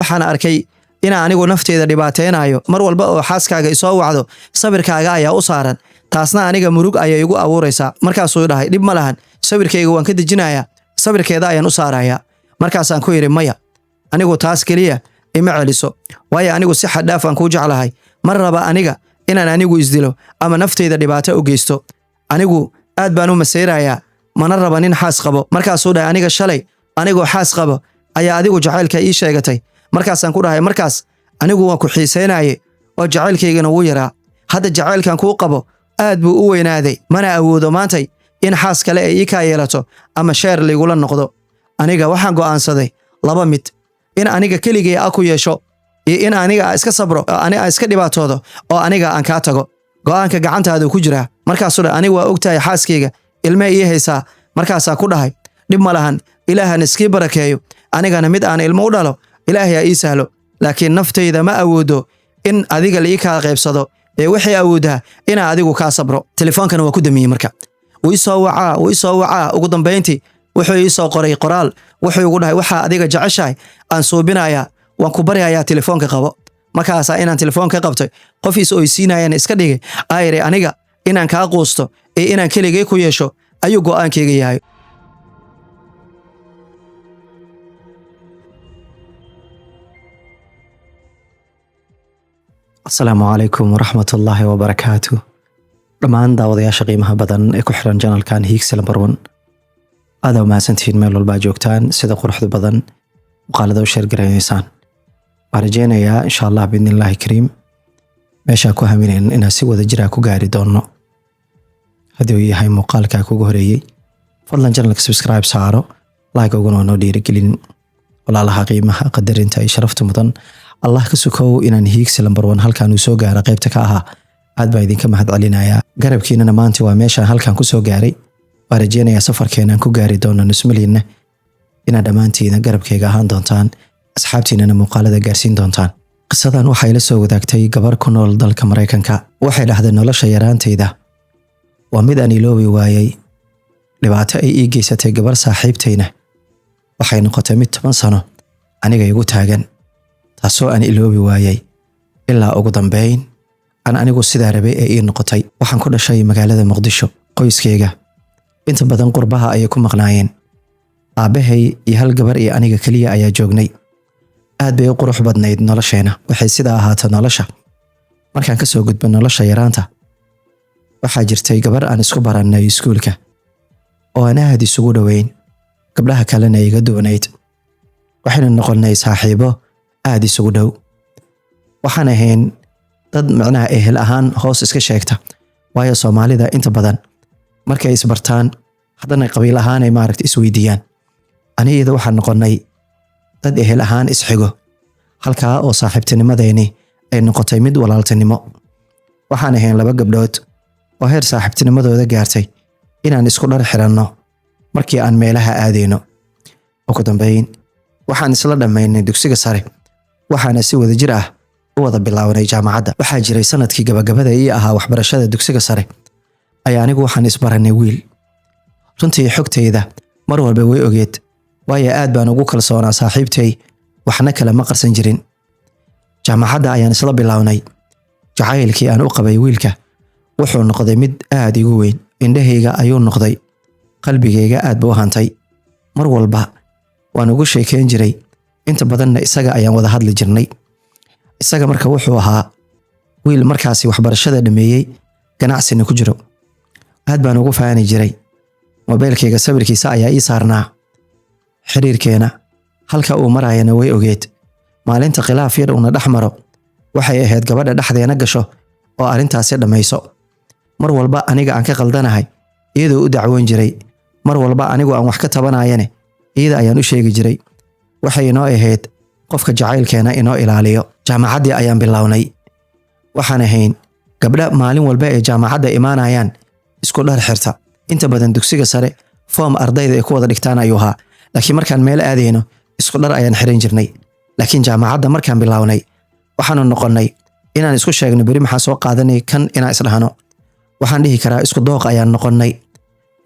waxaan arkay inaan anigu nafteyda dhibaateynayo mar walba oo xaaskaaga isoo wacdo sawirkaaga ayaa u saaran taasna aniga murug ayay igu abuuraysaa markaasuu dhahay dhib ma lahan sawirkayga waan ka dejinayaa sawirkeeda ayaan u saarayaa markaasaan ku yidhi maya anigu taas keliya ima celiso waayo anigu si xad dhaaf aan kuu jeclahay mar raba aniga inaan anigu isdilo ama nafteyda dhibaato u geysto anigu aad baan u maseyrayaa mana raba nin xaas qabo markaasuu dhahay aniga shalay anigoo xaas qabo ayaa adigu jacaylka ii sheegatay markaasaan ku dhahay markaas anigu waan ku xiiseynaye oo jacaylkaygana wuu yaraa hadda jacaylkan kuu qabo aad buu u weynaaday mana awoodo maantay in xaas kale ay ii kaa yeelato ama sheer ligula noqdo aniga waxaan go'aansaday laba mid in aniga keligay a ku yeesho iyo in aniga iska sabro aniga iska dhibaatoodo oo aniga aan kaa tago go'aanka gacantaada ku jiraa markaasuu dhahay anigu waa ogtahay xaaskayga ilme ii haysaa markaasaa ku dhahay dhib ma lahan ilaahan iskii barakeeyo anigana mid aan ilmo u dhalo ilaahay ii sahlo laakiin naftayda ma awoodo in adiga la ii kaa qaybsado ee waxay awoodaa inaa adigu kaa sabro telefoonkana waa ku damiyey marka wuu isoo wacaa ugu dambayntii wuxuu ii soo qoray qoraal wuxuu igu dhahay waxaa adiga jeceshahay aan suubinayaa waan ku baryayaa telefoonka qabo markaasaa inaan telefoon ka qabtay qofiis oysiinayana iska dhigay ayri aniga inaan kaa quusto ee inaan keligay ku yeesho ayuu go'aankayga yahay السلام عليكم ورحمة الله وبركاته دمان داودياشا قيمها بدن اكو حران جانال كان هيكس لمبرون هذا وما سنتين ميلو الباجوكتان سيدا قرح بدن وقال وشير قرينيسان بارجينا يا إن شاء الله بإذن الله كريم ماشا كو همينين إنا سيوة دجرا كو غاري دونو هذا هاي مقال كاكو غوريي فضلا جانالك سبسكرايب سارو لايك وغنونو ديري قلين ولا لها قيمها قدر انتا شرفت مدن الله كسوكو inaan hiigsi lambar 1 halkaan uu soo gaaray qaybta ka aha aad baa idinka mahad celinaya garabkiina maanta waa meesha halkaan ku soo gaaray waa rajeynaya safarkeenan ku gaari doono nusmaliina ina dhamaantiina garabkayga ahaan doontaan asxaabtiina muuqaalada gaarsiin doontaan qisadan waxay la soo wadaagtay gabar ku nool dalka Mareykanka waxay dhahdeen nolosha yaraantayda waa mid aan iloobi waayay dhibaato ay ii geysatay gabar saaxiibtayna waxay noqotay mid 10 sano aniga igu taagan taasoo aan iloobi waayay ilaa ugu dambeyn aan anigu sidaa rabay ee ii noqotay waxaan ku dhashay magaalada Muqdisho qoyskayga inta badan qurbaha ay ku maqnaayeen aabahay iyo hal gabar iyo aniga kaliya ayaa joognay aad bay u qurux badnayd nolosheena waxay sidaa ahaatay nolosha markaan ka soo gudbay nolosha yaraanta waxaa jirtay gabar aan isku barannay iskuulka oo aan aad isugu dhaweyn gabdhaha kalena iga duwanayd waxayna noqonnay saaxiibo aad isugu dhow waxaan ahayn dad macnaha ehel ahaan hoos iska sheegta waayo Soomaalida inta badan markay isbartaan haddana qabiil ahaan ay maaragtay isweydiiyaan aniga waxaan noqonnay dad ehel ahaan isxigo halka oo saaxiibtinimadeeni ay noqotay mid walaaltinimo waxaan ahayn laba gabdhood oo heer saaxiibtinimadooda gaartay inaan isku dhar xiranno markii aan meelaha aadeyno ugu dambeyn waxaan isla dhameynay dugsiga sare waxaana si wada jir ah u wada bilaawnay jaamacadda waxaa jiray sanadkii gabagabada ii ahaa waxbarashada dugsiga sare ayaa anigu waxaan isbaranay wiil runtii xogtayda mar walba way ogeed waayo aad baan ugu kalsoonaa saaxiibtay waxna kale ma qarsan jirin jaamacadda ayaan isla bilaawnay jacaylkii aan u qabay wiilka wuxuu noqday mid aad igu weyn indhahayga ayuu noqday qalbigayga aad buu hantay mar walba waan ugu sheekeyn jiray inta badanna isaga ayaan wada hadli jirnay isaga marka wuxuu ahaa wiil markaasi waxbarashada dhameeyay ganacsina ku jiro aad baan ugu faani jiray mobilkayga sawirkiisa ayaa ii saarnaa xiriirkeena halka uu marayana way ogeed maalinta khilaaf yar una dhaxmaro waxay ahayd gabadha dhaxdeena gasho oo arintaasi dhamayso mar walba aniga aan ka qaldanahay iyadoo u dacwoon jiray mar walba anigu aan wax ka tabanayane iyada ayaan u sheegi jiray waxay inoo ahayd qofka jacaylkeena inoo ilaaliyo jaamacaddii ayaan bilownay waxaan ahayn gabdha maalin walba ee jaamacadda imaanayaan isku dhar xirta inta badan dugsiga sare form ardayda ay ku wada dhigtaan ayuu ahaa laakiin markaan meel aadeyno isku dhar ayaan xiran jirnay laakiin jaamacadda markaan bilownay waxaanu noqonnay inaan isku sheegno bari maxaa soo qaadanay kan inaan isdhahno waxaan dhihi karaa isku dooq ayaan noqonnay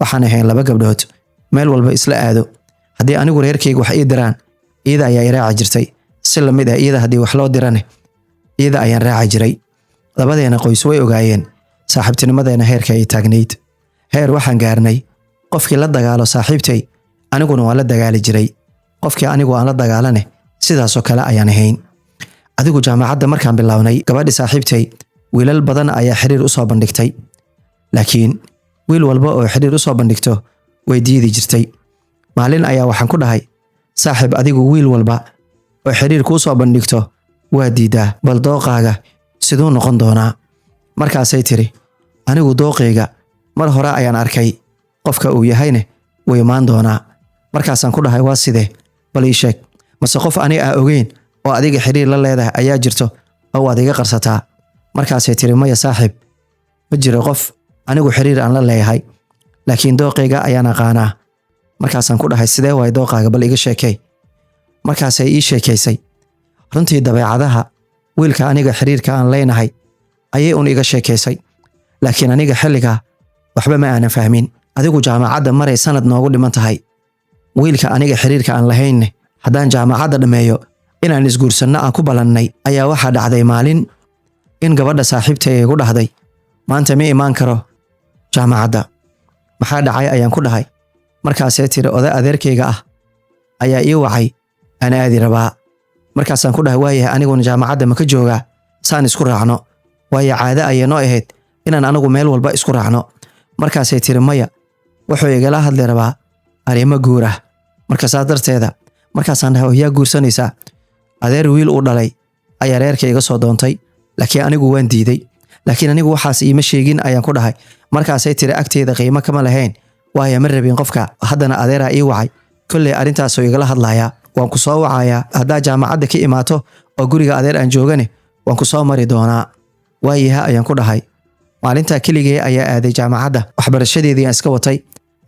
waxaan ahayn laba gabdhood meel walba isla aado haddii anigu reerkayga wax ii diraan iyada ayaa iraaci jirtay si lamid ah iyada haddii wax loo dirane iyada ayaan raaci jiray. Labadeena qoys way ogaayeen saaxiibtinimadeena heerka ay taagnayd. Heer waxaan gaarnay qofkii la dagaalo saaxiibtay aniguna waan la dagaali jiray, qofkii anigu aan la dagaalane sidaasoo kale ayaan ahayn. Adigu jaamacadda markaan bilownay gabadhi saaxiibtay wiilal badan ayaa xiriir u soo bandhigtay, laakiin wiil walba oo xiriir u soo bandhigto way diidi jirtay. Maalin ayaa waxaan ku dhahay, saaxiib adigu wiil walba oo xiriir kuu soo bandhigto waa diidaa, bal dooqaaga siduu noqon doonaa? Markaasay tiri, anigu dooqayga mar hore ayaan arkay, qofka uu yahayne wuu imaan doonaa. Markaasaan ku dhahay, waa sidee? Bal ii sheeg, mase qof aniga aan ogeyn oo adiga xiriir la leedahay ayaa jirto oo waad iga qarsataa? Markaasay tiri, maya saaxiib, ma jiro qof anigu xiriir aan la leeyahay, laakiin dooqayga ayaan aqaanaa. Markaasaan ku dhahay, sidee waay dooqaaga, bal iga sheekay. Markaasay ii sheekaysay runtii dabeecadaha wiilka aniga xiriirka aan leenahay ayay iga sheekaysay, laakiin aniga xilligaa waxba ma aanan fahmin. Adigu jaamacadda maray sanad noogu dhiman tahay, wiilka aniga xiriirka aan lahaynne haddaan jaamacadda dhameeyo inaan isguursanno aan ku balannay ayaa waxaa dhacday maalin in gabadha saaxiibtay igu dhahday, maanta ma imaan karo jaamacadda. Maxaa dhacay ayaan ku dhahay. Markaasay tiri, oday adeerkayga ah ayaa ii wacay, aan aadi rabaa. Markaasaan ku dhahay, waayahay aniguna jaamacadda ma ka joogaa saan isku raacno, waayo caado ayay noo ahayd inaan anigu meel walba isku raacno. Markaasay tiri, maya, wuxuu igala hadli rabaa arrimo guur ah. Markaasaa darteeda markaasaan dhahay, yaa guursanaysaa? Adeer wiil uu dhalay ayaa reerka iga soo doontay, laakiin anigu waan diiday. Laakiin anigu waxaas iima sheegin ayaan ku dhahay. Markaasay tiri, agteeda qiimo kama lahayn, waayo ma rabin qofka, haddana adeeraa ii wacay, kolley arrintaasoo igala hadlayaa, waan ku soo wacayaa. Haddaa jaamacadda ka imaato oo guriga adeer aan joogane waan ku soo mari doonaa. Waayaha ayaan ku dhahay. Maalintaa keligee ayaa aaday jaamacadda, waxbarashadeedii aan iska watay,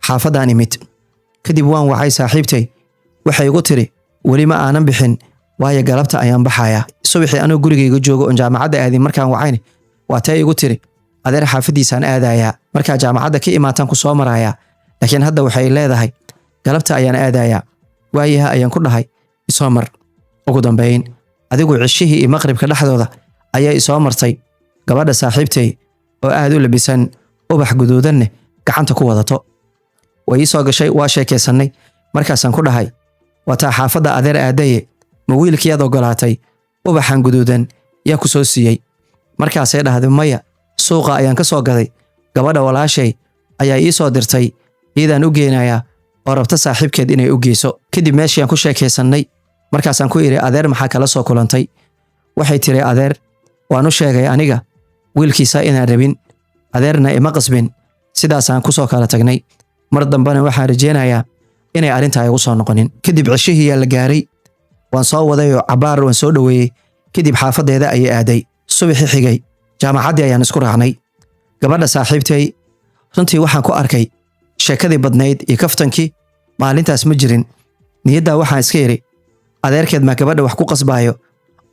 xaafadaan imid. Kadib waan wacay saaxiibtay, waxay igu tiri, weli ma aanan bixin, waayo galabta ayaan baxayaa. Subaxii anuu gurigayga joogo oon jaamacadda aadin markaan wacayne waa tay igu tiri, adeer xaafadiisaan aadayaa, markaa jaamacadda ka imaataan ku soo marayaa, laakiin hadda waxay leedahay galabta ayaan aadayaa. Waayaha ayaan ku dhahay, isoo mar. Ugu dambayn adigu cishihii iyo maqribka dhexdooda ayaa isoo martay gabadha saaxiibtay oo aad u labisan, ubax guduudanne gacanta ku wadato. Way ii soo gashay, waa sheekaysanay. Markaasaan ku dhahay, wataa xaafadda adeer aadaye, ma wiilkiyaad ogolaatay ubaxan guduudan yaa ku soo siiyey? Markaasay dhahday, maya, suuqa ayaan ka soo gaday, gabadha walaashay ayaa ii soo dirtay, iyadaan u geenayaa oo rabta saaxiibkeed inay u geyso. Kadib meeshiaan ku sheekaysannay. Markaasaan ku idhi, adeer maxaa kala soo kulantay? Waxay tiri, adeer waan u sheegay aniga wiilkiisa inaan rabin, adeerna ima qasbin, sidaasaan ku soo kala tagnay. Mar dambena waxaan rajeynayaa inay arrintaa igu soo noqonin. Kadib cishihiiyaa la gaaray, waan soo waday oo cabaar waan soo dhoweeyey. Kadib xaafaddeeda ayay aaday. Subaxii xigay jaamacaddii ayaan isku raacnay. Gabadha saaxiibtay runtii waxaan ku arkay sheekadii badnayd iyo kaftankii maalintaas ma jirin. Niyaddaa waxaan iska iri, adeerkeed maa gabadha wax ku qasbaayo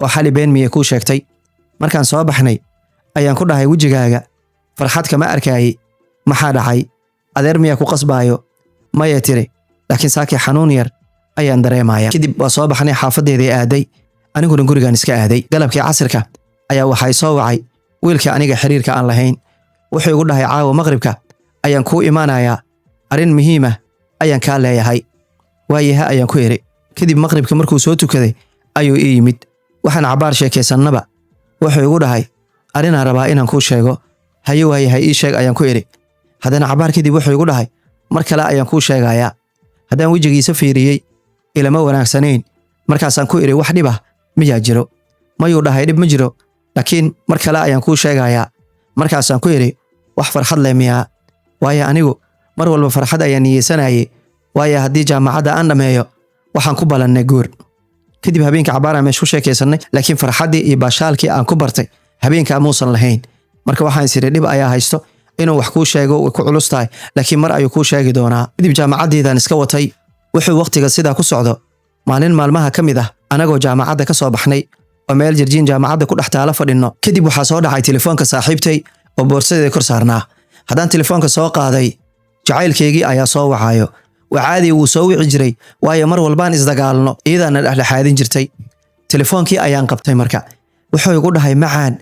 oo xali been miyay kuu sheegtay? Markaan soo baxnay ayaan ku dhahay, wejigaaga farxad kama arkaayey, maxaa dhacay? Adeer miyaa ku qasbaayo? Maya tiri, laakiin saakii xanuun yar ayaan dareemayaa. Kadib waa soo baxnay, xaafaddeedii aaday, aniguna gurigaan iska aaday. Galabkii casirka ayaa waxay soo wacay wiilkii aniga xiriirka aan lahayn. Wuxuu igu dhahay, caawa maqribka ayaan kuu imaanayaa, arrin muhiima ayaan kaa leeyahay. Waayaha ayaan ku iri. Kadib maqribka markuu soo tukaday ayuu ii yimid. Waxaan cabaar sheekaysannaba. Wuxuu igu dhahay, arrinaan rabaa inaan kuu sheego. Haye waayahay ii sheeg ayaan ku iri. Haddana cabaar kadib wuxuu igu dhahay, mar kale ayaan kuu sheegayaa. Haddaan wejigiisa fiiriyey ilama wanaagsanayn. Markaasaan ku iri, wax dhib ah miyaa jiro? Mayuu dhahay, dhib ma jiro, laakiin mar kale ayaan kuu sheegayaa. Markaasaan ku iri, wax farxad leh miyaa? Waayo anigu mar walba farxad ayaan niyeysanayay, waayo haddii jaamacadda aan dhameeyo waxaan ku balannay guur. Kadib habeenka cabaaraan meesha ku sheekaysannay, laakiin farxaddii iyo baashaalkii aan ku bartay habeenkaa muusan lahayn. Marka waxaan is iri, dhib ayaa haysto, inuu wax kuu sheego way ku culus tahay, laakiin mar ayuu kuu sheegi doonaa. Kadib jaamacaddeedaan iska watay. Wuxuu waqtiga sidaa ku socdo, maalin maalmaha ka mid ah anagoo jaamacadda ka soo baxnay oo meel jirjiin jaamacadda ku dhex taala fadhinno. Kadib waxaa soo dhacay telefoonka saaxiibtay oo boorsadeeda kor saarnaa. Haddaan telefoonka soo qaaday, jacaylkeygii ayaa soo wacayo. Waa caadi wuu soo wici jiray, waayo mar walbaan isdagaalno iyadaana dhexdhexaadin jirtay. telefoonkii ayaan qabtay marka wuxuu igu dhahay macaan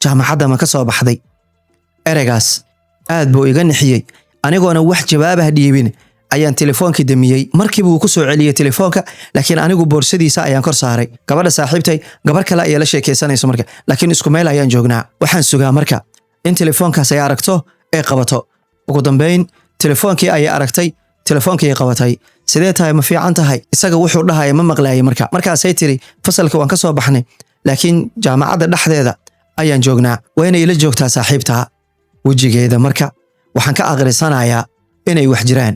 jaamacadda ma ka soo baxday ereygaas aad buu iga nixiyey anigoona wax jawaab ah dhiibin ayaan telefoonkii damiyey markii buu ku soo celiyey telefoonka laakiin anigu boorsadiisa ayaan kor saaray gabadha saaxiibtay gabar kale ayaa la sheekaysanayso marka laakiin isku meel ayaan joognaa waxaan sugaa marka in telefoonkaas ay aragto ee qabato ugu dambeyn telefoonkii ayay aragtay telefoonkii ay qabatay sidee tahay ma fiican tahay isaga wuxuu dhahay ma maqlaayay markaasay tiri fasalka waan ka soo baxnay laakiin jaamacadda dhexdeeda ayaan joognaa waa inay la joogtaa saaxiibtaa wejigeeda marka waxaan ka aqrisanayaa inay wax jiraan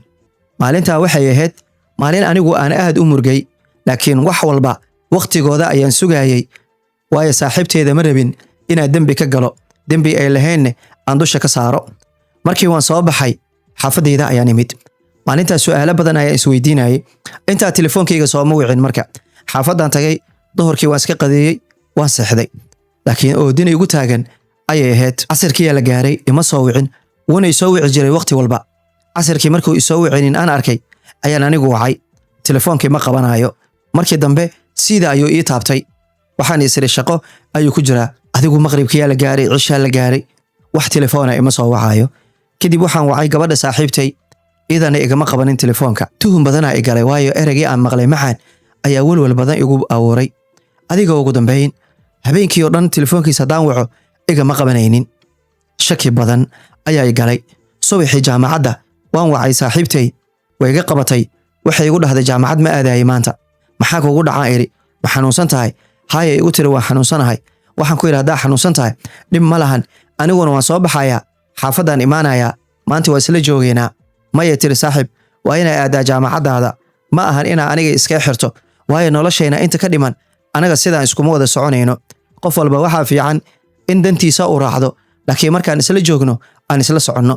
maalintaa waxay ahayd maalin anigu aan aad u murgay laakiin wax walba waqtigooda ayaan sugayay waayo saaxiibteeda ma rabin inaan dembi ka galo dembi ay lahaynne aan dusha ka saaro markii waan soo baxay xaafadayda ayaan imid maalintaa su'aalo badan ayaan isweydiinayay intaa telefoonkayga sooma wicin marka xaafadaan tagay duhurkii waan iska qadeeyey waan seexday laakiin oodin igu taagan ayay ahayd casirkiiyaa la gaaray ima soo wicin wuuna isoo wici jiray waqti walba casirkii markuu isoo wicinin aan arkay ayaan anigu wacay telefoonkii ma qabanayo markii dambe sida ayuu ii taabtay waxaan isiri shaqo ayuu ku jiraa adigu maqribkiyaa la gaaray cishaa la gaaray wax telefoona ima soo wacayo kadib waxaan wacay gabadha saaxiibtay idana igama qabanin telefoonka tuhun badanaa i galay waayo ereygii aan maqlay macaan ayaa welwel badan igu abuuray adiga ugu dambeyn habeenkii oo dhan telefoonkiisa haddaan waco igama qabanaynin shaki badan ayaa i galay subaxii jaamacadda waan wacay saaxiibtay way iga qabatay waxay igu dhahday jaamacad ma aadayay maanta maxaa kugu dhacaan iri ma xanuunsan tahay haaya igu tiri waan xanuunsanahay waxaan ku yidhi haddaa xanuunsan tahay dhib ma lahan aniguna waan soo baxayaa xaafaddaan imaanayaa maanta waa isla joogaynaa maya tiri saaxiib waa inaa aadaa jaamacaddaada ma ahan inaa aniga iska xirto waayo noloshayna inta ka dhiman anaga sidaan iskuma wada soconayno qof walba waxaa fiican in dantiisa uu raacdo laakiin markaan isla joogno aan isla soconno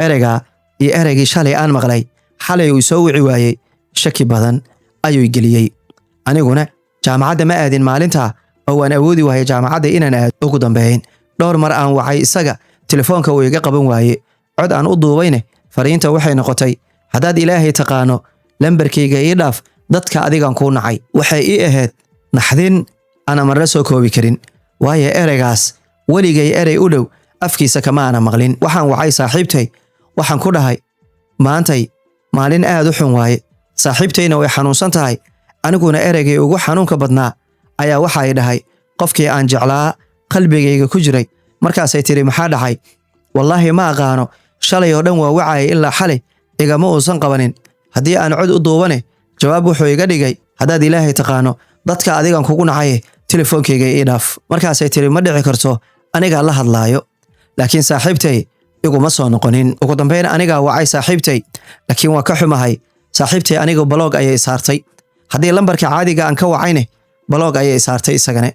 ereygaa iyo ereygii shalay aan maqlay xalay uu soo wici waayey shaki badan ayuu geliyey aniguna jaamacadda ma aadin maalintaa oo waan awoodi waayay jaamacadda inaan aado ugu dambeyn dhowr mar aan wacay isaga telefoonka uu iga qaban waaye cod aan u duubayne fariinta waxay noqotay haddaad ilaahay taqaano lambarkayga ii dhaaf dadka adigan kuu nacay waxay ii ahayd naxdin ana marna soo koobi karin waayo ereygaas weligay erey u dhow afkiisa kama ana maqlin waxaan wacay saaxiibtay waxaan ku dhahay maantay maalin aad u xun waaye saaxiibtayna way xanuunsan tahay aniguna ereygay ugu xanuunka badnaa ayaa waxa ay dhahay qofkii aan jeclaa qalbigayga ku jiray markaasay tiri maxaa dhacay wallaahi ma aqaano shalay oo dhan waa wacayay ilaa xalay igama uusan qabanin haddii aan cod u duubane jawaab wuxuu iga dhigay haddaad ilaahay taqaano dadka adigan kugu nacaye telefoonkayga ii dhaaf markaasay tiri ma dhici karto anigaa la hadlaayo laakiin saaxiibtay iguma soo noqonin ugu dambeyn anigaa wacay saaxiibtay laakiin waa ka xumahay saaxiibtay anigu baloog ayay saartay haddii lambarka caadiga aan ka wacayne baloog ayay saartay isagane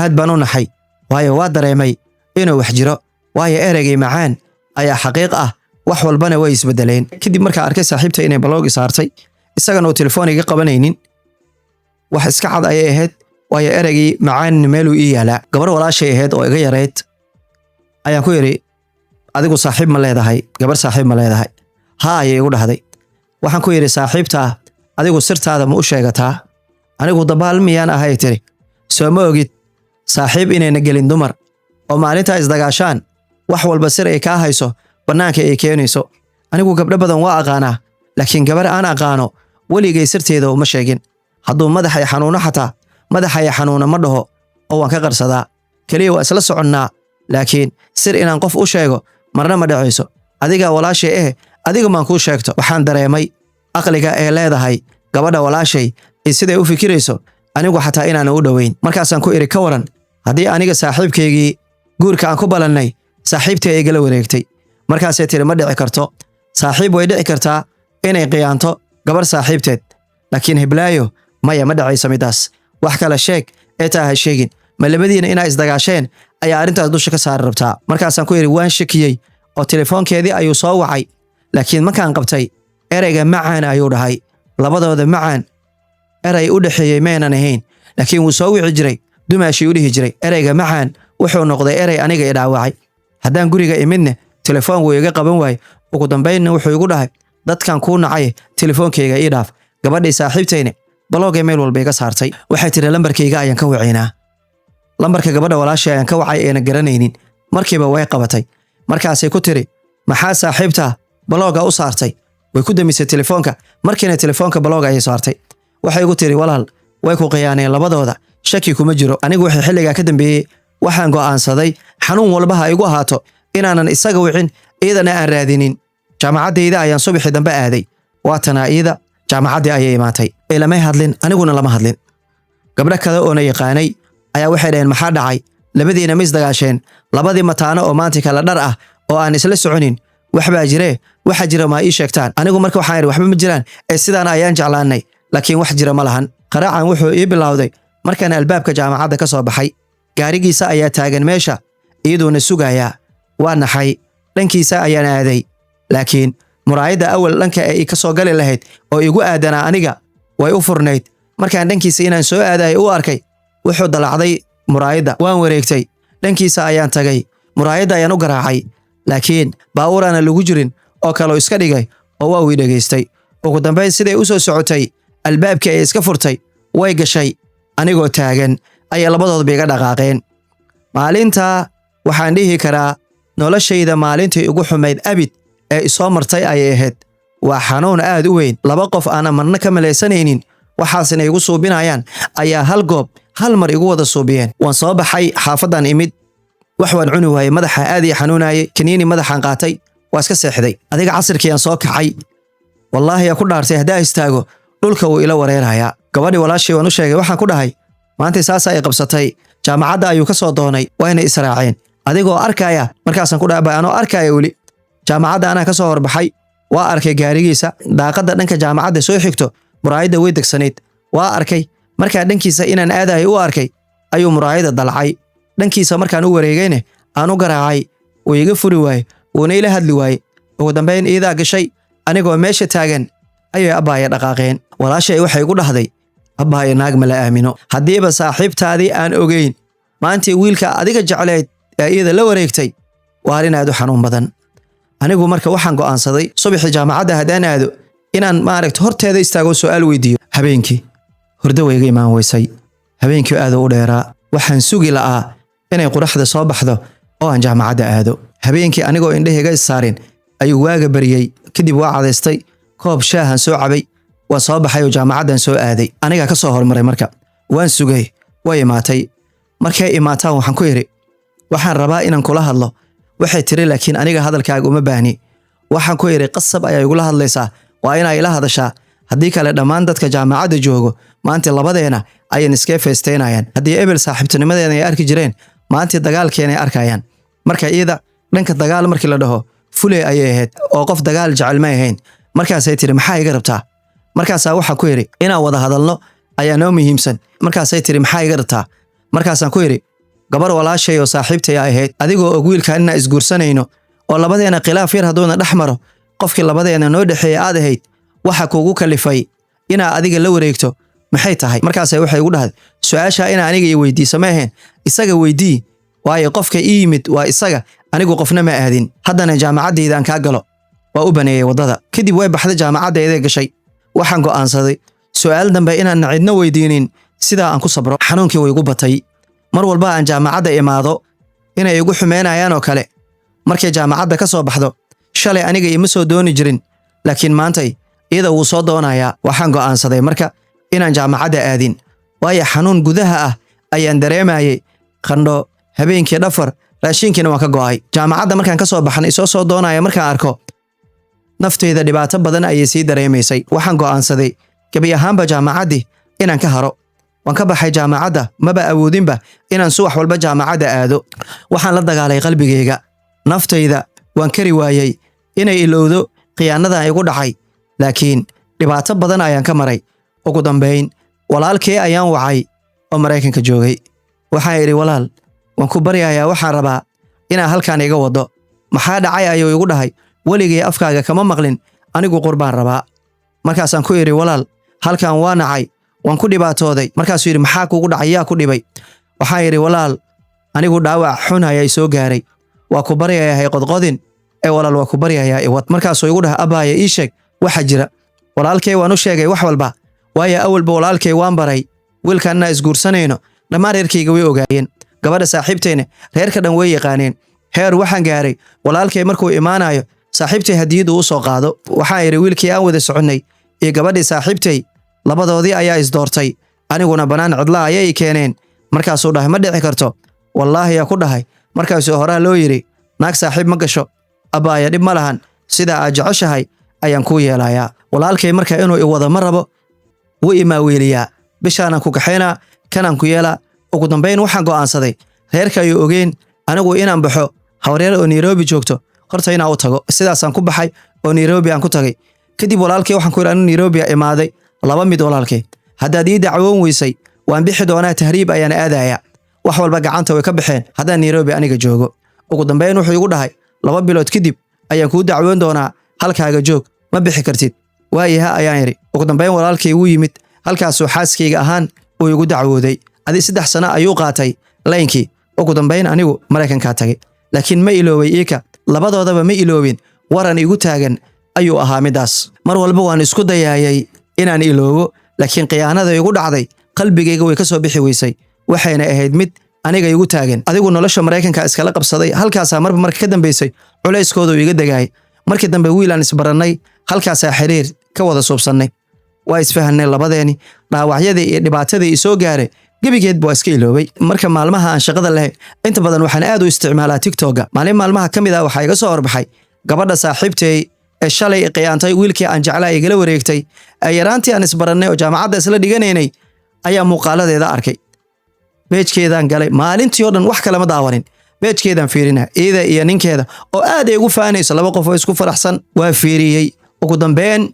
aad baan u naxay waayo waa dareemay inuu wax jiro waayo ereygay macaan ayaa xaqiiq ah wax walbana way isbedeleen kadib markaa arkay saaxiibtay inay baloog saartay isagana uu telefoon iga qabanaynin wax iska cad ayay ahayd waayo ereygii macaan meeluu ii yaalaa gabar walaashay ahayd oo iga yareyd ayaan ku yidhi adigu saaxiib ma leedahay gabar saaxiib ma leedahay haa ayay igu dhahday waxaan ku yidhi saaxiibtaa adigu sirtaada ma u sheegataa anigu dabaal miyaan ahay tiri soo ma ogid saaxiib inayna gelin dumar oo maalintaa isdagaashaan wax walba sir ay kaa hayso bannaanka ay keenayso anigu gabdho badan waa aqaanaa laakiin gabar aan aqaano weligay sirteeda uma sheegin hadduu madaxay xanuuno xataa madaxay xanuuna ma dhaho oo waan ka qarsadaa keliya waa isla soconnaa laakiin sir inaan qof u sheego marna ma dhacayso adiga walaashay adiga maan kuu sheegto waxaan dareemay aqliga ee leedahay gabadha walaashay iyo siday u fikirayso anigu xataa inaana u dhoweyn markaasaan ku iri ka waran haddii aniga saaxiibkaygii guurka aan ku balannay saaxiibtay ay gala wareegtay markaasay tiri ma dhici karto saaxiib way dhici kartaa inay qiyaanto gabar saaxiibteed laakiin hiblaayo maya ma dhacayso midaas wax kale sheeg ee taa ha sheegin ma labadiina inaa isdagaasheen ayaa arrintaas dusha ka saari rabtaa markaasaan ku yidhi waan shakiyey oo telefoonkeedii ayuu soo wacay laakiin markaan qabtay ereyga macaan ayuu dhahay labadooda macaan erey u dhexeeyey maynan ahayn laakiin wuu soo wici jiray dumaashii u dhihi jiray ereyga macaan wuxuu noqday erey aniga i dhaawacay haddaan guriga imidne telefoon wuu iga qaban waayey ugu dambaynna wuxuu igu dhahay dadkan kuu nacay telefoonkayga ii dhaaf gabadhii saaxiibtayne baloogay meel walba iga saartay. Waxay tiri lambarkayga ayaan ka wacaynaa. Lambarka gabadha walaashay ayaan ka wacay eena garanaynin. Markiiba way qabatay. Markaasay ku tiri maxaa saaxiibta balooga u saartay. Way ku damisay telefoonka. Markiina telefoonka balooga ayay saartay. Waxay igu tiri walaal way ku qiyaaneen labadooda. Shaki kuma jiro. Anigu wixii xilliga ka dambeeyay waxaan go'aansaday xanuun walba ha igu ahaato inaanan isaga wicin iyadana aan raadinin. Jaamacadayda ayaan subaxii dambe aaday. Waatana iyada jaamacadii ayay imaatay. Ilamay hadlin aniguna lama hadlin. Gabdha kale oo na yaqaanay ayaa waxay dhaheen maxaa dhacay labadiina mis dagaasheen labadii mataano oo maanta kala dhar ah oo aan isla soconin waxba jiree waxa jira ma ii sheegtaan. Anigu marka waxaan yiri waxba ma jiraan ee sidaan ayaan jeclaanay laakiin wax jira ma lahan. Qaraacan wuxuu ii bilowday markaan albaabka jaamacadda ka soo baxay. Gaarigiisa ayaa taagan meesha iyaduna sugaya. Waa naxay dhankiisa ayaan aaday. Laakiin muraayada awal dhanka ay ka soo gali lahayd oo igu aadana aniga way u furnayd. Markaan dhankiisa inaan soo aaday u arkay wuxuu dalacday muraayada. Waan wareegtay dhankiisa ayaan tagay. Muraayada ayaan u garaacay. Laakiin baawurana lagu jirin oo kale iska dhigay oo waa uu dhageystay. Ugu dambeyn siday u soo socotay albaabkii ay iska furtay way gashay anigoo taagan ay labadoodba iga dhaqaaqeen. Maalinta waxaan dhihi karaa noloshayda maalintii ugu xumayd abid ee isoo martay ay ahayd. Waa xanuun aad u weyn. Laba qof aan marna ka maleysanaynin waxaasina igu suubinayaan ayaa hal goob hal mar igu wada suubiyeen. Waan soo baxay xaafadan imid. Wax waan cuni waayay madaxa aad ii xanuunayay. Kaniini madaxan qaatay waa iska seexday. Adiga casirkii aan soo kacay. Wallahi ya ku dhaartay hadaa istaago dhulka uu ila wareerayaa. Gabadhi walaashay waan u sheegay waxaan ku dhahay maanta saas ay qabsatay jaamacadda ayuu ka soo doonay wayna israaceen. Adigoo arkaya markaasaan ku dhaabay anoo arkaya wali jaamacadda ana ka soo horbaxay. Waa arkay gaarigiisa daaqada dhanka jaamacadda soo xigto muraayada way degsaneed. Waa arkay markaa dhankiisa inaan aadahay u arkay ayuu muraayada dalcay. Dhankiisa markaan u wareegayne aan u garaacay uu iga furi waayay uuna ila hadli waayay. Ugu dambeyn iidaa gashay anigoo meesha taagan ayay abbaaya dhaqaaqeen. Walaashay waxay igu dhahday abbaaya naag ma la aamino. Haddiiba saaxiibtaadii aan ogeyn maantii wiilka adiga jecleed ee iyada la wareegtay waa arrin aad u xanuun badan. Anigu marka waxaan go'aansaday subaxii jaamacadda haddaan aado inaan horteeda istaago su'aal weydiiyo. Habeenkii hurdo way iga imaan weysay. Habeenkii aad u dheeraa waxaan sugi la'aa inay quraxda soo baxdo oo aan jaamacadda aado. Habeenkii anigoo indhahayga isaarin ayuu waaga bariyay. Kadib waa cadaystay koob shaahan soo cabay. Waa soo baxay oo jaamacaddan soo aaday. Aniga ka soo hormaray marka waan sugay way imaatay. Markay imaataan waxaan ku yiri waxaan rabaa inaan kula hadlo. Waxay tiri laakiin aniga hadalkaaga uma baahni. Waxaan ku yiri qasab ayaa igula hadlaysaa waa inay ila hadashaa. Haddii kale dhammaan dadka jaamacadda joogo maanta labadeena ayaan iska feesteynayaan. Haddii ebel saaxiibtinimadeena ay arki jireen maanta dagaalkeena ay arkayaan. Marka iyada dhanka dagaal markii la dhaho fulay ayay ahayd oo qof dagaal jecel ma ahayn. Markaasay tiri maxaa iga rabtaa. Markaasaa waxaan ku yiri inaan wada hadalno ayaa noo muhiimsan. Markaasay tiri maxaa iga rabtaa. Markaasaan ku yiri gabar walaashay oo saaxiibtay ahayd adigoo og wiilka inaan isguursanayno oo labadeena khilaaf yar haduuna dhaxmaro qofkii labadeena noo dhaxeeyay aad ahayd waxa kuugu kalifay inaa adiga la wareegto maxay tahay. Markaasay waxay igu dhahday su'aasha inaan aniga i weydiiso ma ahayn isaga weydii waayo qofka ii yimid waa isaga anigu qofna ma aadin. Haddana jaamacadayda aan ka galo waa u baneeyay wadada. Kadib way baxday jaamacadayda gashay. Waxaan go'aansaday su'aal dambe inaan cidna weydiinin sida aan ku sabro. Xanuunkii way igu batay. Mar walba aan jaamacadda imaado inay igu xumeynayaan oo kale. Markay jaamacadda ka soo baxdo shalay aniga ima soo dooni jirin laakiin maantay iyada wuu soo doonayaa. Waxaan go'aansaday marka inaan jaamacadda aadin waayo xanuun gudaha ah ayaan dareemayay. Qandho habeenkii dhafar raashinkiina waan ka go'ay. Jaamacadda markaan ka soo baxnay soo doonaya markaan arko naftayda dhibaato badan ayay sii dareemaysay. Waxaan go'aansaday gabi ahaanba jaamacaddii inaan ka haro. Waan ka baxay jaamacadda maba awoodinba inaan subax walba jaamacadda aado. Waxaan la dagaalay qalbigayga naftayda waan kari waayay inay ilowdo khiyaanada igu dhacay. Laakiin dhibaato badan ayaan ka maray. Ugu dambeyn walaalkay ayaan wacay oo Mareykanka joogay. Waxaan yiri walaal waan ku baryayaa waxaan rabaa inaan halkaan iga wado. Maxaa dhacay ayuu igu dhahay waligay afkaaga kama maqlin anigu qurbaan rabaa. Markaasaan ku yiri walaal halkaan waa nacay waan ku dhibaatooday. Markaasuu yiri maxaa kugu dhacay yaa ku dhibay. Waxaan yiri walaal anigu dhaawac xun ayay soo gaaray waa ku baryayaa qodqodin ee walaal waa ku baryayaa iwad. Markaasuu igu dhahay abaaya ii sheeg waxa jira. Walaalkay waan u sheegay wax walba waayo awalba walaalkay waan baray wiilkaanna isguursanayno dhammaan reerkayga way ogaayeen gabadha saaxiibtayna reerka dhan way yaqaaneen heer waxaan gaaray walaalkay markuu imaanayo saaxiibtay hadiyadu u soo qaado waxaan yidhi wiilkii aan wada soconnay iyo gabadhii saaxiibtay labadoodii ayaa isdoortay aniguna bannaan cidla ayay keeneen markaasuu dhahay ma dhici karto wallaahi yaa ku dhahay markaasuu horaa loo yidhi naag saaxiib ma gasho abbaaya dhib ma lahan sidaa aad jeceshahay ayaan kuu yeelayaa walaalkay marka inuu i wada ma rabo wuu imaaweeliyaa bishaanan ku kaxaynaa kanaan ku yeelaa ugu dambayn waxaan go'aansaday reerka ayuu ogeen anigu inaan baxo hawreer oo Nairobi joogto horta inaan u tago sidaasaan ku baxay oo Nairobi aan ku tagay kadib walaalkay waxaan ku yidhi anigu Nairobi imaaday laba mid walaalkay haddaad ii dacwoon weysay waan bixi doonaa tahriib ayaan aadayaa wax walba gacanta way ka baxeen haddaan Nairobi aniga joogo ugu dambayn wuxuu igu dhahay 2 bilood kadib ayaan kuu dacwoon doonaa halkaaga joog ma bixi kartid waayaha ayaan yidhi ugu dambayn walaalkay wuu yimid halkaasuu xaaskayga ahaan uu igu dacwooday adi 3 sano ayuu qaatay laynkii ugu dambayn anigu Mareykanka tagay laakiin ma iloobay iika labadoodaba ma iloobin waran igu taagan ayuu ahaa midaas mar walba waan isku dayaayay inaan iloobo laakiin qiyaanada igu dhacday qalbigayga way ka soo bixi weysay waxayna ahayd mid aniga igu taagan adigu nolosha Mareykanka iskala qabsaday halkaas marka ka dambeysay culayskoodu iga dagaay markii dambe wiil aan isbaranay halkaas xiriir ka wada suubsanay waa isfahanay labadeeni dhaawacyadii iyo dhibaatadii soo gaaray gabigeed baa iska iloobay marka maalmaha aan shaqada lahayn inta badan waxaan aad u isticmaalaa TikTok maalmaha kamid ah waxa iga soo horbaxay gabadha saaxiibtay ee shalay qiyaantay wiilkii aan jeclaa igala wareegtay ay yaraantii aan isbaranay oo jaamacadda isla dhiganaynay ayaa muuqaaladeeda arkay beejkeedaan galay maalintii oo dhan wax kale ma daawanin beejkeedaan fiirina iyada iyo ninkeeda oo aad ay ugu faanayso laba qof oo isku faraxsan waa fiiriyay ugu dambeyn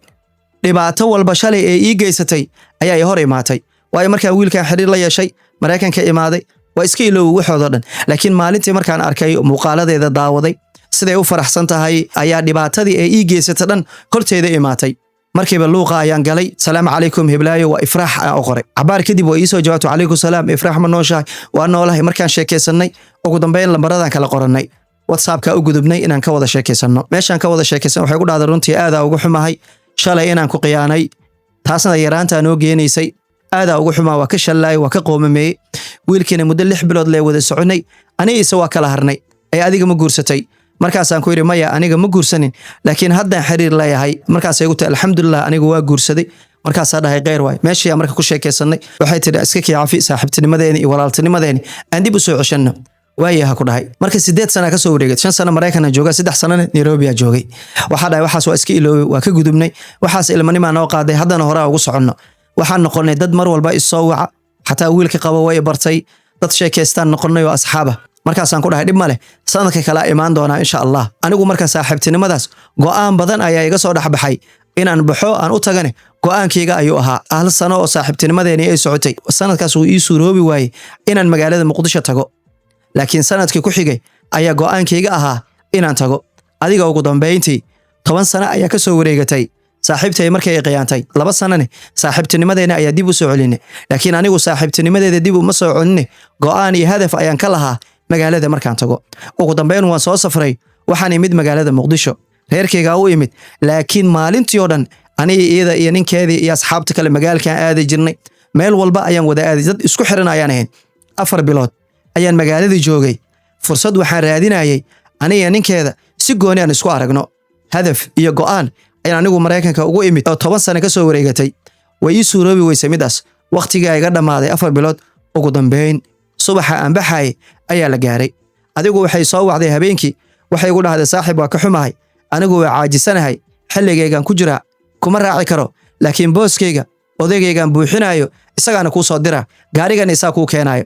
dhibaato walba shalay ee ii geysatay ayaa i hor imaatay waayo markaan wiilkan xiriir la yeeshay Mareykanka imaaday waa iska iloow waxooda dhan laakiin maalintii markaan arkay muuqaaladeeda daawaday siday u faraxsan tahay ayaa dhibaatadii ee ii geysatay dhan horteeda imaatay markiiba luuqa ayaan galay salaamu calaykum hiblaayo waa ifraax aan qoray cabaar kadib waa ii soo jawaabtay calaykum salaam ifraax ma nooshahay waa noolahay markaan sheekaysanay ugu dambeyn lambaradaan kala qoranay WhatsApp-ka u gudubnay inaan ka wada sheekaysano meeshaan ka wada sheekaysan waxay ku dhahday runtii aad ugu xumahay shalay inaan ku qiyaanay taasna yaraanta noo geenaysay aad ugu xumaa waa ka shalay waa ka qoomamay wiilkina muddo 6 bilood lee wada soconay aniga waa kala harnay ay adiga ma guursatay markaasaan ku yiri maya aniga ma guursanin laakiin haddaan xiriir leeyahay markaas ay ugu tahay alxamdulillah aniga waa guursaday markaas dhahay qeyr waay meeshii marka ku sheekaysanay waxay tiri iska kiyaafi saaxiibtinimadeeni iyo walaaltinimadeeni aan dib u soo ceshano waayaha ku dhahay marka 8 sano ka soo wareegay 5 sano Mareykanka jooga 3 sano Nairobi joogay waxa dhahay waxaas waa iska iloobay waa ka gudubnay waxaas ilmanimo noo qaaday haddana hore ugu soconno waxaan noqonay dad mar walba isoo waca xataa wiilka qabo way bartay dad sheekaystaan noqonay oo asxaaba markaasaan ku dhahay dhib male sanadka kala imaan doona insha Allah anigu marka saaxiibtinimadaas go'aan badan ayaa iga soo dhaxbaxay inaan baxo aan u tagane go'aankayga ayuu ahaa hal sano oo saaxiibtinimadeeni ay socotay sanadkaas uu ii suuroobi waayay inaan magaalada Muqdisho tago laakiin sanadkii ku xigay ayaa go'aankayga ahaa inaan tago adiga ugu dambeyntii 10 sano ayaa ka soo wareegatay saaxiibtay markay ay qiyaantay 2 sanane saaxiibtinimadeena ayaa dib u soo celinay laakiin anigu saaxiibtinimadeeda dib uma soo celinay go'aan iyo hadaf ayaan ka lahaa magaalada markaan tago ugu dambeyn waan soo safray waxaan imid magaalada Muqdisho reerkayga u imid laakiin maalintii oo dhan aniga iyada iyo ninkeedii iyo asxaabta kale magaalkan aadi jirnay meel walba ayaan wada aadi dad isku xiran ayaan ahayn 4 bilood ayaan magaalada joogay fursad waxaan raadinayay aniga ninkeeda si gooni aan isku aragno hadaf iyo go'aan ayaan anigu Mareykanka ugu imid oo 10 sano ka soo wareegatay way ii suuroobi weysay midaas waqtiga iga dhamaaday 4 bilood ugu dambeyn subaxa aan baxay ayaa la gaaray adigu waxay soo wacday habeenkii waxay igu dhahday saaxiib waa ka xumahay anigu waa caajisanahay xilligaygan ku jira kuma raaci karo laakiin booskayga odaygaygan buuxinayo isagaana ku soo dira gaarigan isaa ku keenayo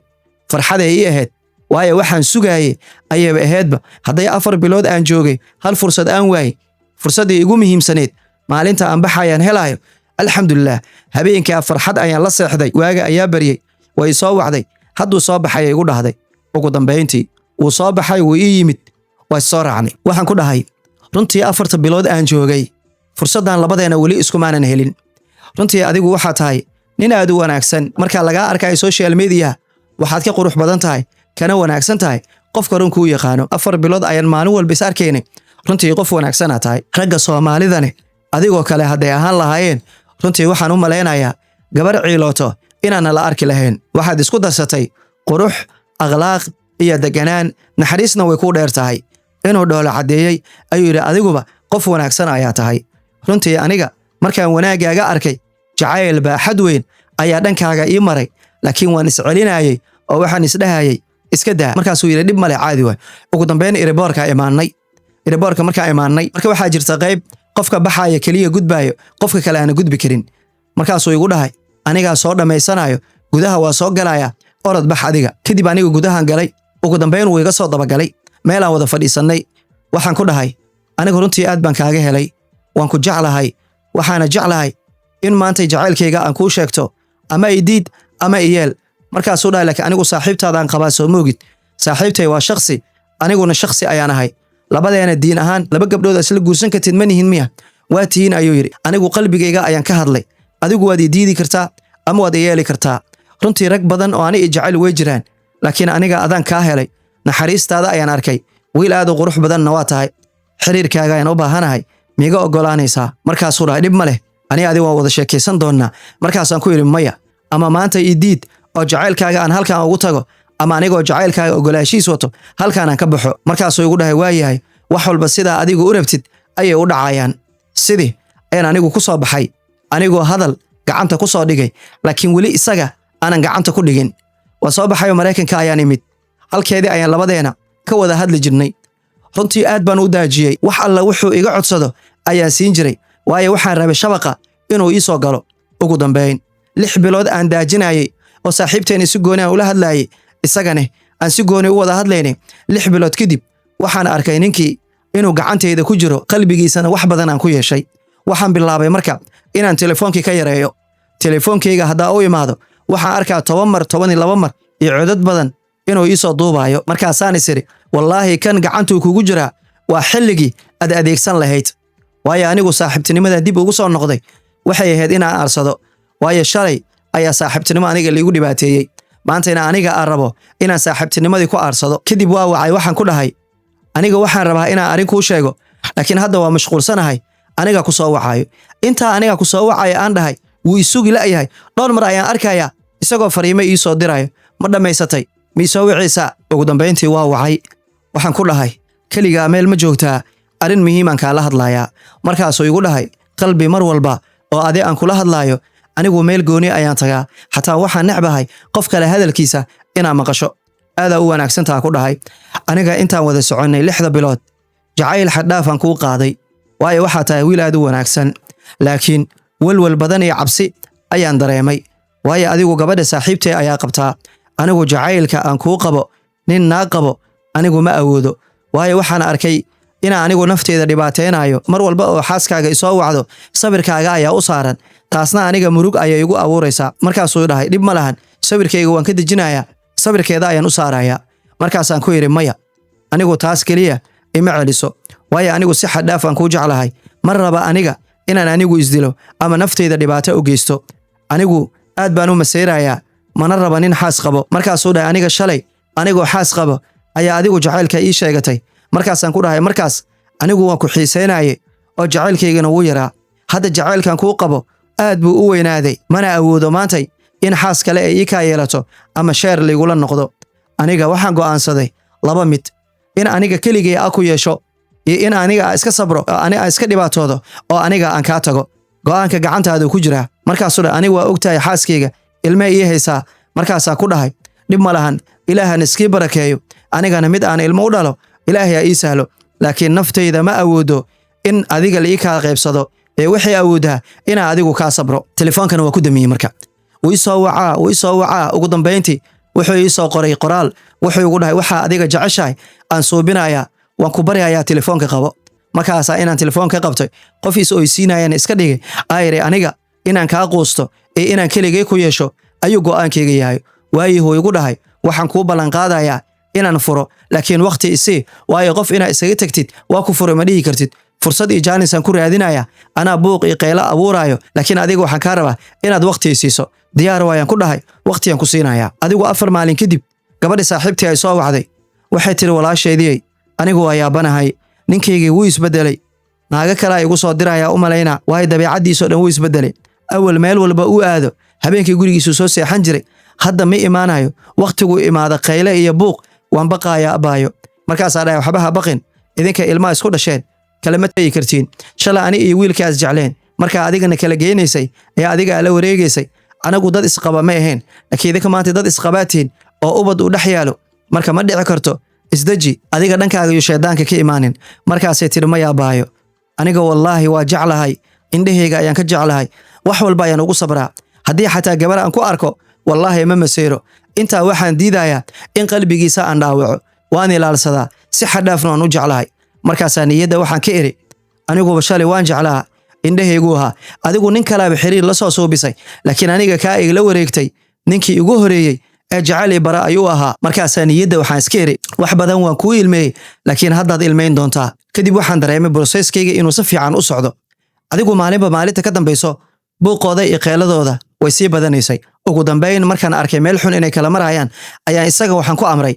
farxaday ii ahayd waayo waxaan sugaayay ayay ahaydba haday 4 bilood aan joogay hal fursad aan waayay fursadii igu muhiimsaneed maalinta aan baxayaan helayo alxamdulillah habeenkii farxad ayaan la seexday waaga ayaa bariyay way soo wacday hadduu soo baxay igu dhahday ugu dambeyntii uu soo baxay wuu ii yimid way soo raacnay waxaan ku dhahay runtii 4 bilood aan joogay fursadan labadeena wali isku maanan helin runtii adigu waxa tahay nin aad u wanaagsan marka laga arkay social media waxaad ka qurux badan tahay kana wanaagsan tahay qofka runku u yaqaano 4 bilood ayaan maalin walba is arkaynay runtii qof wanaagsan tahay ragga Soomaalidane adigoo kale haday ahaan lahaayeen runtii waxaan u maleynayaa gabar ciilooto inaana la arki lahayn. Waxaad isku darsatay qurux, akhlaaq iyo deganaan, naxariisna way ku dheer tahay. Inuu dhoola cadeeyay ayuu yiri adiguba qof wanaagsan ayaa tahay. Runtii aniga markaan wanaagaaga arkay jacayl baaxad weyn ayaa dhankaaga ii maray, laakiin waan iscelinayay oo waxaan isdhahayay iska daa. Markaasuu yiri dhib male caadi waay. Ugu dambeyn airportka imaanay. Airportka markaa imaanay marka waxaa jirta qayb qofka baxaya kaliya gudbaayo, qofka kale aan gudbi karin. Markaasuu igu dhahay aniga soo dhameysanayo, gudaha waa soo galaya, orod bax adiga. Kadib anigu gudahan galay. Ugu dambeyn wuu iga soo dabagalay. Meel aan wada fadhiisanay. Waxaan ku dhahay anigu runtii aad baan kaaga helay, waan ku jeclahay, waxaana jeclahay in maanta jacaylkayga aan kuu sheegto, ama idiid ama iyeel. Markaasuu dhahay laakiin anigu saaxiibtaadaan qabaa soo moogid. Saaxiibtay waa shakhsi, aniguna shakhsi ayaan ahay. Labadeena diin ahaan laba gabdhood isla guursan kartid ma nihin miya? Waa tihiin ayuu yiri. Anigu qalbigayga ayaan ka hadlay. Adigu waad diidi kartaa ama waad yeeli kartaa. Runtii rag badan oo aniga jacayl way jiraan, laakiin aniga adaan kaa helay. Naxariistaada ayaan arkay. Wiil aad u qurux badanna waa tahay. Xiriirkaaga ayaan u baahanahay. Miiga ogolaanaysaa? Markaasuu dhahay dhib ma leh. Ani adigu waan wada sheekaysan doonaa. Markaasaan ku yiri maya, ama maanta idiid oo jacaylkaaga aan halkaan ugu tago, ama anigoo jacaylkaaga ogolaashiis wato halkaan aan ka baxo. Markaasuu igu dhahay waayahay, wax walba sidaa adigu u rabtid ayay u dhacayaan. Sidii ayaan anigu ku soo baxay, anigoo hadal gacanta ku soo dhigay, laakiin weli isaga aanan gacanta ku dhigin. Waa soo baxayo Mareykanka ayaan imid. Halkeedii ayaan labadeena ka wada hadli jirnay. Runtii aad baan u daajiyay. Wax alla wuxuu iga codsado ayaan siin jiray, waayo waxaan rabay shabaqa inuu ii soo galo. Ugu dambeyn 6 bilood aan daajinayay oo saaxiibteena si gooni aan ula hadlayay, isagana aan si gooni u wada hadlaynay. 6 bilood kadib waxaan arkay ninkii inuu gacantayda ku jiro, qalbigiisana wax badan aan ku yeeshay. Waxaan bilaabay marka inaan telefoonkii ka yareeyo. Telefoonkayga haddaa u imaado waxaan arkaa 10 mar 12 mar iyo codad badan inuu ii soo duubayo. Markaasaan isiri wallaahi kan gacantuu kugu jiraa waa xilligii aad adeegsan lahayd. Waayo anigu saaxiibtinimada dib ugu soo noqday waxay ahayd inaan aarsado, waayo shalay ayaa saaxiibtinimo aniga liigu dhibaateeyey. Maantayna aniga aan rabo inaan saaxiibtinimadii ku aarsado. Kadib waa wacay, waxaan ku dhahay aniga waxaan rabaa inaan arrin kuu sheego, laakiin hadda waa mashquulsanahay, aniga ku soo wacayo. Intaa aniga ku soo wacayo aan dhahay wuu isugi la'yahay. Dhowr mar ayaan arkayaa isagoo fariimo ii soo dirayo. Ma dhammaysatay? Ma soo wiciisa? Ugu dambeyntii waa wacay. Waxaan ku dhahay kaligaa meel ma joogtaa, arrin muhiim aan kaala hadlayaa. Markaasuu igu dhahay qalbi mar walba oo adi aan kula hadlaayo anigu meel gooni ayaan tagaa, xataa waxaan necbahay qof kale hadalkiisa inaan maqasho. Aada u wanaagsantaa ku dhahay. Aniga intaan wada soconnay 6 bilood jacayl xad dhaaf aan kuu qaaday, waayo waxaa tahay wiil aad u wanaagsan, laakiin walwal badan iyo cabsi ayaan dareemay. Waayo adigu gabadha saaxiibtay ayaa qabtaa, anigu jacaylka aan kuu qabo nin naag qabo anigu ma awoodo. Waayo waxaan arkay inaan anigu nafteeda dhibaateynayo. Mar walba oo xaaskaaga isoo wacdo sawirkaaga ayaa u saaran, taasna aniga murug ayay igu abuuraysaa. Markaasuu dhahay dhib ma lahan, sawirkayga waan ka dejinayaa, sawirkeeda ayaan u saarayaa. Markaasaan ku yiri maya, anigu taas kaliya ima celiso, waayo anigu si xad dhaaf aan kuu jeclahay. Mar raba aniga inaan anigu isdilo ama nafteyda dhibaato u geysto. Anigu aad baan u maseerayaa, mana raba nin xaas qabo. Markaasuu dhahay aniga shalay anigoo xaas qabo ayaa adigu jacaylka ii sheegatay. Markaasaan ku dhahay markaas anigu waan ku xiiseynaye oo jacaylkaygana wuu yaraa. Hadda jacaylkan kuu qabo aad buu u weynaaday, mana awoodo maantay in xaas kale ay ii kaa yeelato ama sheer ligula noqdo. Aniga waxaan go'aansaday 2 mid, in aniga keligay ku yeesho iyo in aniga iska sabro, aniga iska dhibaatoodo oo aniga aan kaa tago. Go'aanka gacantaada ku jira. Markaasuu dhahay anigu waa ogtahay xaaskayga ilme ii haysaa. Markaasaa ku dhahay dhib ma lahan, ilaahana iskii barakeeyo, anigana mid aan ilmo u dhalo ilaahay aa ii sahlo, laakiin naftayda ma awoodo in adiga la ii kaa qaybsado, ee waxay awoodaa inaan adigu kaa sabro. Telefoonkana waa ku damiyey marka. Wuu ii soo wacaa. Ugu dambeyntii wuxuu ii soo qoray qoraal. Wuxuu igu dhahay waxaa adiga jeceshahay aan suubinayaa, waan ku baryayaa telefoonka qabo. Markaasaa inaan telefoonka qabtay qof is oysiinayana iska dhigay. Ayre aniga inaan kaa quusto ee inaan keligay ku yeesho ayuu go'aankayga yahay. Waayihuu igu dhahay waxaan kuu ballan qaadayaa inaan furo, laakiin waqti isii, waayo qof inaa isaga tagtid waa ku furo ma dhihi kartid. Fursad iyo jaanis aan ku raadinaya, anaa buuq iyo qaylo abuuraayo, laakiin adiga waxaan kaa rabaa inaad waqti siiso. Diyaar waayaan ku dhahay, waqtiyaan ku siinayaa. Adigu 4 maalin kadib gabadhi saaxiibtii ay soo wacday. Waxay tiri walaasheedii anigu waa yaabanahay, ninkaygii wuu isbedelay, naaga kale igu soo diraya u malaynaa, waayo dabeecadiisa dhan wuu isbedelay. Awal meel walba uu aado habeenkii gurigiisu soo seexan jiray hadda ma imaanayo waqtigu imaada qayle iyo buuq waan baqaaya abaayo markaasaa dhahay waxba ha baqin idinka ilmaha isku dhasheen kalama tagi kartiin shalay ani iyo wiilkaas jecleen markaa adigana kala geynaysay ee adiga la wareegaysay anagu dad isqaba ma ahayn laakiin idinka maanta dad isqabaatiin oo ubad u dhex yaalo marka ma dhici karto isdaji adiga dhankaaga iyo shaydaanka ka imaanin markaasay tiri ma yaabaayo aniga wallaahi waa jeclahay indhahayga ayaan ka jeclahay wax walba ayaan ugu sabraa haddii xataa gabar aan ku arko wallaahi ma maseero intaa waxaan diidayaa in qalbigiisa aan dhaawaco waan ilaalsadaa si xadhaafna aan u jeclahay markaasaa niyadda waxaan ka iri aniguba shalay waan jeclaa indhahaygu ahaa adigu nin kalaaba xiriir la soo suubisay laakiin aniga kaa igala wareegtay ninkii igu horeeyey ee jacayl bara ayuu ahaa markaasaa niyadda waxaan iska iri wax badan waan kuu ilmeeyey laakiin haddaad ilmayn doontaa kadib waxaan dareemay broseskayga inuu si fiican u socdo adigu maalinba maalinta ka dambayso buuqooda iyo qeeladooda way sii badanaysay ugu dambayn markaan arkay meel xun inay kala marayaan ayaan isaga waxaan ku amray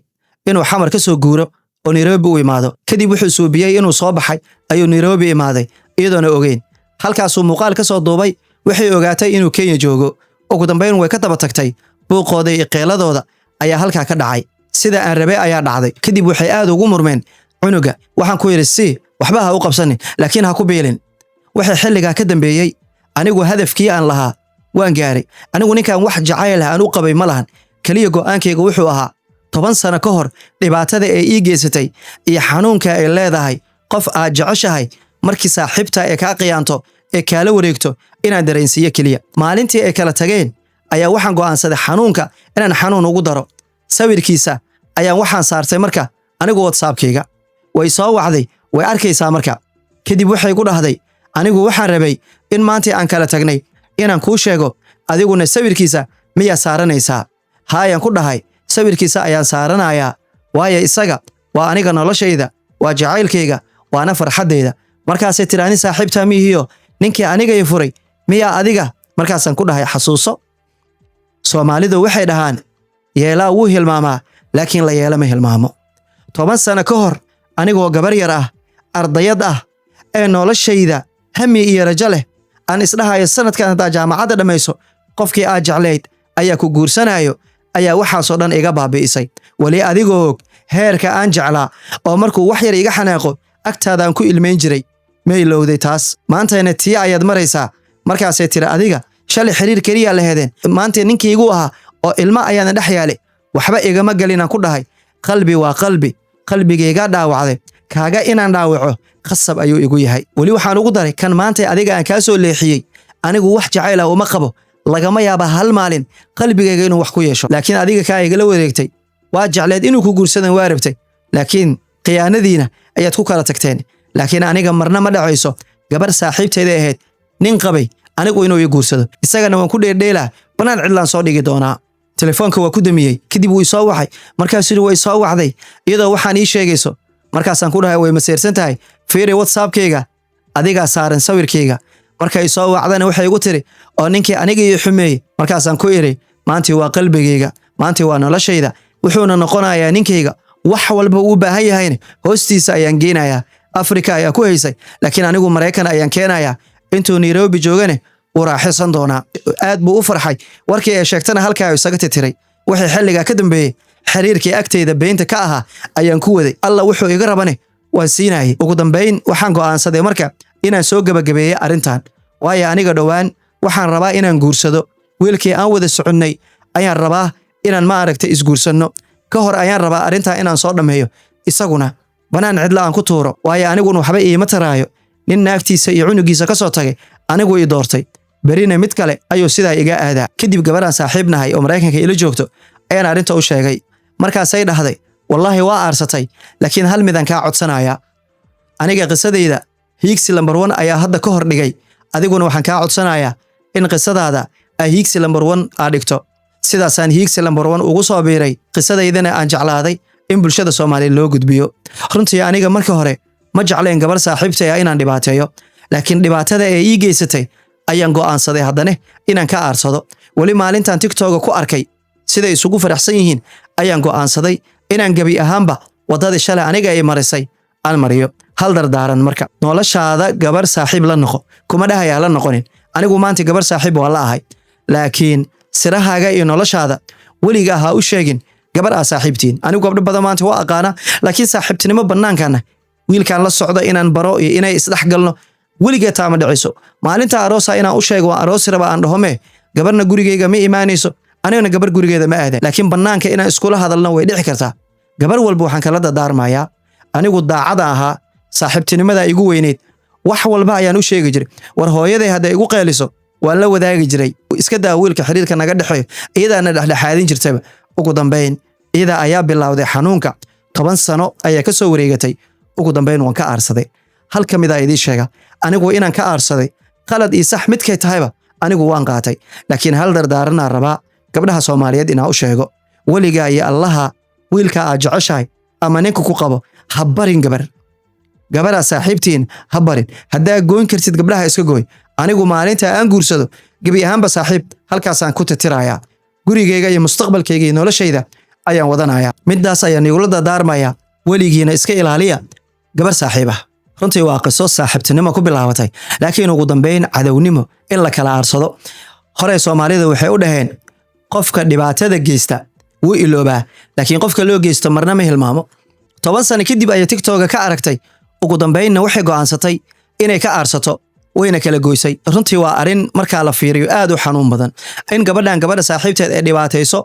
inuu xamar ka soo guuro oo Nairobi u imaado kadib wuxuu suubiyey inuu soo baxay ayuu Nairobi imaaday iyadoona ogeyn halkaasuu muuqaal ka soo duubay waxay ogaatay inuu Kenya joogo ugu dambayn way ka daba tagtay buuqooda iyo qeeladooda ayaa halkaa ka dhacay sida aan rabay ayaa dhacday kadib waxay aad ugu murmeen cunuga waxaan ku yiri si waxba ha u qabsanin laakiin ha ku beelin waxay xilligaa ka dambeeyey anigu hadafkii aan lahaa waan gaaray anigu ninkan wax jacayl ah aan u qabay ma lahan kaliya go'aankayga wuxuu ahaa 10 sano ka hor dhibaatada ay ii geysatay iyo xanuunka ay leedahay qof aad jeceshahay markii saaxiibta ay kaa qiyaanto ee kaala wareegto inaan dareensiiyo kaliya maalintii ay kala tageen ayaa waxaan go'aansaday xanuunka inaan xanuun ugu daro sawirkiisa ayaan waxaan saartay marka anigu WhatsApp-kayga way soo wacday way arkaysaa marka kadib waxay ku dhahday anigu waxaan rabay in maanta aan kala tagnay inaan kuu sheego adiguna sawirkiisa miyaa saaranaysaa haayaan ku dhahay sawirkiisa ayaan saaranayaa waayo isaga waa aniga noloshayda waa jacaylkayga waana farxaddayda markaasay tiri ani saaxiibtaa miihiyo ninkii aniga i furay miyaa adiga markaasaan ku dhahay xasuuso Soomaalidu waxay dhahaan yeelaa wuu hilmaamaa laakiin la yeela ma hilmaamo 10 sano ka hor anigoo gabar yar ah ardayad ah ee noloshayda hami iyo rajo leh aan isdhahayo sanadkan hadda jaamacadda dhamayso qofkii aad jeclayd ayaa ku guursanayo ayaa waxaasoo dhan iga baabi'isay wali adigoo og heerka aan jeclaa oo markuu wax yar iga xanaaqo agtaadaan ku ilmeyn jiray ma ilowday taas maantayna tii ayaad maraysaa markaasay tiri adiga shalay xiriir kaliya la heedeen maanta ninkii igu ahaa oo ilma ayaana dhex yaale waxba igama galinaan ku dhahay qalbi waa qalbi qalbigayga dhaawacday kaaga inaan dhaawaco qasab ayuu igu yahay wali waxaan ugu daray kan maanta adiga aan kaa soo leexiyey anigu wax jacayl ah uma qabo lagama yaaba hal maalin qalbigayga inuu wax ku yeesho laakiin adiga kaa igala wareegtay waa jecleed inuu ku guursadan waa rabtay laakiin khiyaanadiina ayaad ku kala tagteen laakiin aniga marna ma dhacayso gabar saaxiibteeda ahayd nin qabay anigu inuu i guursado isagana waan ku dheerdheelaa banaan cidlaan soo dhigi doonaa telefoonka waa ku damiyey kadib wuu soo waxay markaasuu way soo wacday iyadoo waxaan ii sheegayso markaasaan ku dhahay way maseersan tahay fiiri WhatsApp-kayga adiga saaran sawirkayga markay soo wacdana waxay igu tiri oo ninkii aniga ii xumeeyay markaasaan ku iri maantii waa qalbigayga maantii waa noloshayda wuxuuna noqonayaa ninkayga wax walba uu baahan yahay hoostiisa ayaan geenayaa Afrika ayaa ku haysay laakiin anigu Mareykan ayaan keenayaa intuu Nairobi joogane uu raaxaysan doonaa aad buu u farxay warkii ay sheegtana halkaa ay isaga tiray waxay xilliga ka dambeeyay xiriirkii agteeda beenta ka ahaa ayaan ku waday alla wuxuu iga rabane waan siinayay ugu dambayn waxaan go'aansaday marka inaan soo gabagabeeyo arintan waayo aniga dhawaan waxaan rabaa inaan guursado wiilkii aan wada soconnay ayaan rabaa inaan ma aragtay isguursanno ka hor ayaan rabaa arintan inaan soo dhameeyo isaguna banaan cidla aan ku tuuro waayo aniguna waxba iima taraayo nin naagtiisa iyo cunugiisa ka soo tagay anigu ii doortay berina mid kale ayuu sidaa iga aadaa kadib gabaraan saaxiibnahay oo Mareykanka ila joogto ayaan arinta u sheegay markaasay dhahday wallahi waa aarsatay laakiin hal midan ka codsanaya aniga qisadayda hiigsi number 1 ayaa hadda ka hor dhigay adiguna waxaan ka codsanayaa in qisadaada ay hiigsi number 1 aad dhigto sidaasaan hiigsi number 1 ugu soo biiray qisadaydana aan jeclaaday in bulshada Soomaaliyeed loo gudbiyo runtii aniga marka hore ma jecleen gabar saaxiibtay inaan dhibaateeyo laakiin dhibaatada ay ii geysatay ayaan go'aansaday haddana inaan ka aarsado wali maalintan TikTok ku arkay sida isugu faraxsan yihiin ayaan go'aansaday inaan gabi ahaanba wadada shalay aniga ay marisay aan mariyo hal dardaaran marka noloshaada gabar saaxiib la noqo kuma dhahayaa la noqonin anigu maanta gabar saaxiib waa la ahay laakiin sirahaaga iyo noloshaada weliga ha u sheegin gabar aa saaxiibtiin anigu gabdho badan maanta waa aqaana laakiin saaxiibtinimo bannaankana wiilkan la socdo inaan baro iyo inay isdhex galno weliga taama dhiciso maalinta aroosa inaan u sheego waan aroos raba aan dhahome gabarna gurigeyga ma imaanayso anigana gabar gurigeeda ma aadan laakiin bannaanka inaan iskula hadalno way dhici kartaa gabar walba waxaan kala dadaarmayaa anigu daacada ahaa saaxiibtinimada igu weyneyd wax walba ayaan u sheegi jiray war hooyaday hadday igu qeeliso waan la wadaagi jiray iska daa wiilka xiriirka naga dhexeeyo iyadaana dhexdhexaadin jirtaba ugu dambayn iyada ayaa bilowday xanuunka 10 sano ayaa ka soo wareegatay ugu dambayn waan ka aarsaday hal ka mid ah idin sheega anigu inaan ka aarsaday qalad iyo sax midkay tahayba anigu waan qaatay laakiin hal dardaaranaa rabaa gabdhaha Soomaaliyeed inaan u sheego weliga iyo allaha wiilka aad jeceshahay ama ninka ku qabo ha barin gabadha saaxiibtiin ha barin haddaa gooyn kartid gabdhaha iska gooy anigu maalinta aan guursado gabi ahaanba saaxiib halkaasaan ku tirtirayaa gurigeyga iyo mustaqbalkeyga iyo noloshayda ayaan wadanayaa midaas ayaan igula dardaarmayaa weligiina iska ilaaliya gabar saaxiib ah runtii waa qiso saaxiibtinimo ku bilaabatay laakiin ugu dambeyn cadownimo in la kala aarsado hore Soomaalida waxay u dhaheen qofka dhibaatada geysta wuu iloobaa laakiin qofka loo geysto marna ma hilmaamo 10 sano kadib ay TikTok ka aragtay ugu dambeynna waxay go'aansatay inay ka aarsato wayna kala goysay runtii waa arin marka la fiiriyo aad u xanuun badan in gabadha saaxiibteed ay dhibaatayso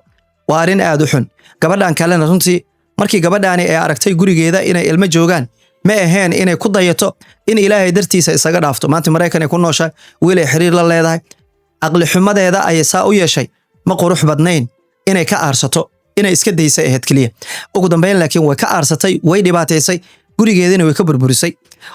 waa arin aad u xun gabadhan kalena runtii markii gabadhaani ay aragtay gurigeeda inay ilmo joogaan ma ahayn inay ku dayato in Ilaahay dartiisa isaga dhaafto maanta Mareykan ay ku nooshahay wiilay xiriir la leedahay aqli xumadeeda ay saa u yeeshay ma qurux badnayn inay ka aarsato inay iska daysay ahayd kaliya ugu dambeyn laakiin way ka aarsatay way dhibaataysay gurigeedina way ka burburisay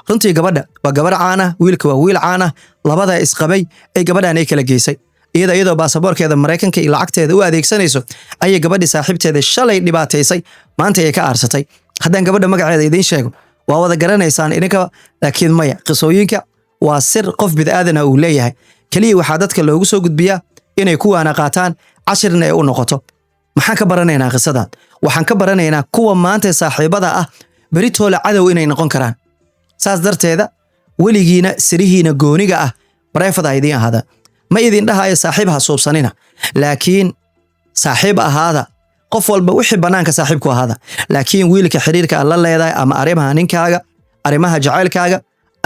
runtii gabadha waa gabar caana wiilka waa wiil caana labada isqabay ay gabadhan ay kala geysay iyadoo baasaboorkeeda Mareykanka iyo lacagteeda u adeegsanayso ayay gabadhii saaxiibteeda shalay dhibaataysay maanta ay ka aarsatay haddaan gabadha magaceeda idin sheego waa wada garanaysaan idinka laakiin maya qisooyinka waa sir qof bid'aadana uu leeyahay kaliya waxaa dadka loogu soo gudbiyaa inay kuwaana qaataan cashirna ay u noqoto maxaan ka baranaynaa qisadan waxaan ka baranaynaa kuwa maanta saaxiibada ah beritoole cadow inay noqon karaan saas darteeda weligiina sirihiina gooniga ah bareefada idin ahaada ma idin dhahayo saaxiib ha suubsanina laakiin saaxiib ahaada qof walba wixii banaanka saaxiibku ahaada laakiin wiilka xiriirka la leedahay ama arimaha ninkaaga arimaha jacaylkaaga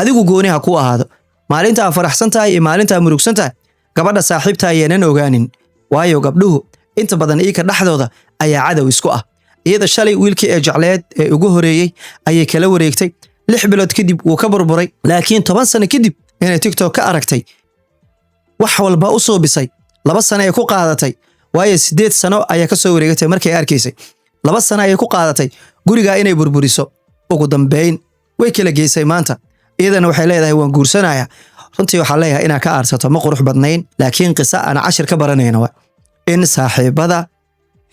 adigu gooniha ku ahaado maalinta faraxsan tahay iyo maalinta murugsan tahay gabadha saaxiibta ayeenan ogaanin waayo gabdhuhu inta badan iika dhaxdooda ayaa cadow isku ah iyada shalay wiilkii ee jacleed ee ugu horeeyay ayay kala wareegtay 6 bilood kadib wuu ka burburay laakiin 10 sano kadib inay TikTok ka aragtay wax walba u soo bisay 2 sano ay ku qaadatay waayo 8 sano ayaa ka soo wareegatay markay arkaysay 2 sano ay ku qaadatay guriga inay burburiso ugu dambeyn way kala geysay maanta iyadana waxay leedahay waan guursanayaa runtii waxa leeyahay inaa ka aarsato ma qurux badnayn laakiin qisa ana cashir ka baranayna in saaxiibada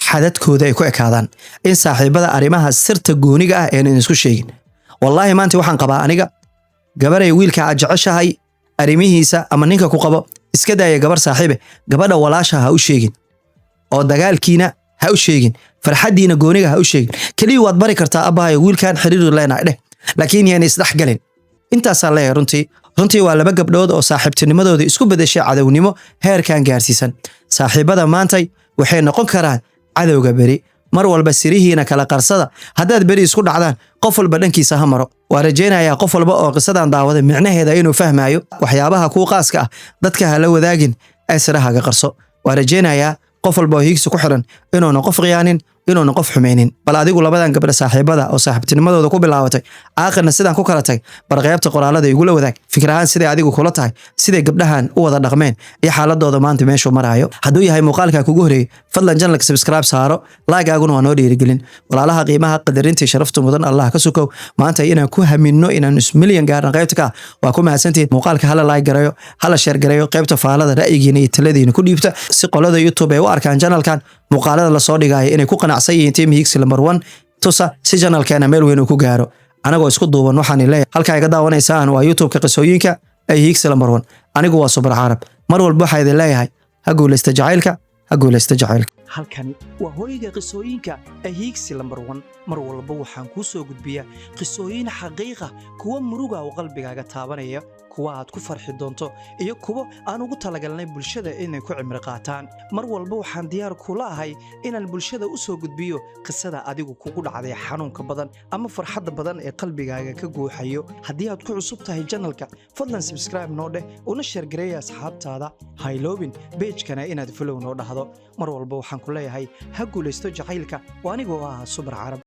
xadadkooda ay ku ekaadaan in saaxiibada arimaha sirta gooniga ah ee isku sheegin wallahi maanta waxaan qabaa aniga gabaray wiilka aad jeceshahay arimihiisa ama ninka ku qabo iska daaya gabar saaxiibe gabadha walaasha ha u sheegin oo dagaalkiina ha u sheegin farxadiina gooniga ha u sheegin kaliya waad bari kartaa abaayo wiilkan xiriir leenahay dheh laakiin yaan isdhex galin intaas leeyahay runtii waa laba gabdhood oo saaxiibtinimadooda isku bedeshay cadownimo heerkan gaarsiisan saaxiibada maantay waxay noqon karaan cadowga beri mar walba sirihiina kala qarsada haddaad beri isku dhacdaan qof walba dhankiisa ha maro waa rajaynayaa qof walba oo qisadan daawada micnaheeda inuu fahmayo waxyaabaha ku qaaska ah dadka hala wadaagin ay sirahaga qarso waa rajaynayaa qof walba oo hiigsi ku xiran inuuna qof qiyaanin inuuna qof xumeynin bal adigu labadan gabdha saaxiibada oo saaxiibtinimadooda ku bilaabatay aakhirna sidaan ku kala tag barqaybta qoraalada igula wadaag fikrahan siday adigu kula tahay siday gabdhahan u wada dhaqmeen iyo xaaladooda maanta meeshuu maraayo hadduu yahay muuqaalka kugu horeeyay fadlan channelka subscribe saaro like-aaguna waa noo dhiirigelin walaalaha qiimaha qadarinta sharafta mudan Allah ka sukow maanta inaan ku haminno inaan milyan gaaran qaybta ka waa ku mahadsantihiin muuqaalka hala like gareeyo hala share gareeyo qaybta faalada ra'yigiina iyo taladiina ku dhiibta si qolada YouTube ay u arkaan channelkan muuqaalada la soo dhigay inay ku qanacsan yihiin team Higgs number 1 tusa si channelkeena meel weyn uu ku gaaro anagoo isku duuban waxaan leeyahay halka ay ka daawanaysaan waa YouTube-ka qisooyinka ay Higgs number 1 anigu waa Subar Carab mar walba waxa idin leeyahay ha guuleysta jacaylka halkani waa hooyga qisooyinka ay Higgs number 1 mar walba waxaan ku soo gudbiyaa qisooyin xaqiiqa kuwa muruga oo qalbigaaga taabanaya kuwa aad ku farxi doonto iyo kuwo aan ugu talagalnay bulshada inay ku cimri qaataan mar walba waxaan diyaar kula ahay inaan bulshada u soo gudbiyo qisada adigu kugu dhacday xanuunka badan ama farxadda badan ee qalbigaaga ka guuxayo haddii aad ku cusub tahay channelka fadlan subscribe noo dheh una share gareeya asxaabtaada hayloobin page-kana inaad follow noo dhahdo mar walba waxaan ku leeyahay ha guulaysto jacaylka oo anigoo ah Subar Carab